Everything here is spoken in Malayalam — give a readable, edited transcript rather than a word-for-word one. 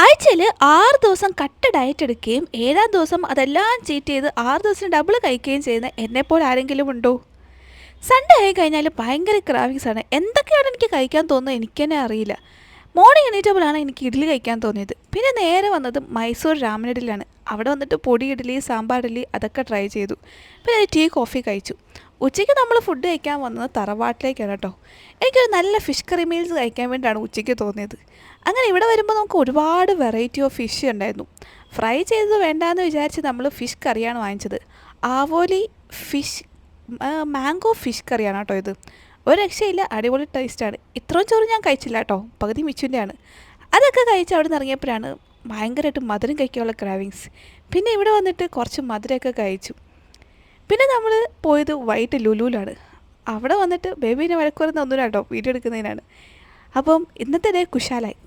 ആഴ്ചയിൽ 6 ദിവസം കട്ട് ഡയറ്റ് എടുക്കുകയും 7-ാം ദിവസം അതെല്ലാം ചീറ്റ് ചെയ്ത് 6 ദിവസം ഡബിൾ കഴിക്കുകയും ചെയ്യുന്ന എന്നെപ്പോലെ ആരെങ്കിലും ഉണ്ടോ? സൺഡേ ആയി കഴിഞ്ഞാൽ ഭയങ്കര ക്രാവിങ്സ് ആണ്. എന്തൊക്കെയാണ് എനിക്ക് കഴിക്കാൻ തോന്നുന്നത് എനിക്ക് തന്നെ അറിയില്ല. മോർണിംഗ് എണീറ്റപ്പോഴാണ് എനിക്ക് ഇഡ്ഡലി കഴിക്കാൻ തോന്നിയത്. പിന്നെ നേരെ വന്നത് മൈസൂർ രാമൻ ഇഡ്ഡലിയാണ്. അവിടെ വന്നിട്ട് പൊടി ഇഡ്ഡലി, സാമ്പാർ ഇഡ്ഡലി അതൊക്കെ ട്രൈ ചെയ്തു. പിന്നെ ഒരു ടീ കോഫി കഴിച്ചു. ഉച്ചയ്ക്ക് നമ്മൾ ഫുഡ് കഴിക്കാൻ വന്നത് തറവാട്ടിലേക്കാണ് കേട്ടോ. എനിക്കൊരു നല്ല ഫിഷ് കറി മീൽസ് കഴിക്കാൻ വേണ്ടിയാണ് ഉച്ചയ്ക്ക് തോന്നിയത്. അങ്ങനെ ഇവിടെ വരുമ്പോൾ നമുക്ക് ഒരുപാട് വെറൈറ്റി ഓഫ് ഫിഷ് ഉണ്ടായിരുന്നു. ഫ്രൈ ചെയ്തത് വേണ്ടാന്ന് വിചാരിച്ച് നമ്മൾ ഫിഷ് കറിയാണ് വാങ്ങിച്ചത്. ആവോലി ഫിഷ് മാംഗോ ഫിഷ് കറിയാണ് കേട്ടോ ഇത്. ഒരു രക്ഷയില്ല, അടിപൊളി ടേസ്റ്റാണ്. ഇത്രയും ചോറ് ഞാൻ കഴിച്ചില്ല കേട്ടോ, പകുതി മിച്ചുൻ്റെയാണ്. അതൊക്കെ കഴിച്ച് അവിടെ നിന്ന് ഇറങ്ങിയപ്പോഴാണ് ഭയങ്കരമായിട്ട് മധുരം കഴിക്കാനുള്ള ക്രാവിങ്സ്. പിന്നെ ഇവിടെ വന്നിട്ട് കുറച്ച് മധുരമൊക്കെ കഴിച്ചു. പിന്നെ നമ്മൾ പോയത് വൈകിട്ട് ലുലുവിലാണ്. അവിടെ വന്നിട്ട് ബേബീനെ വഴക്കുറന്ന് ഒന്നുമില്ല കേട്ടോ, വീഡിയോ എടുക്കുന്നതിനാണ്. അപ്പം ഇന്നത്തെ ഡേ കുശാലായി.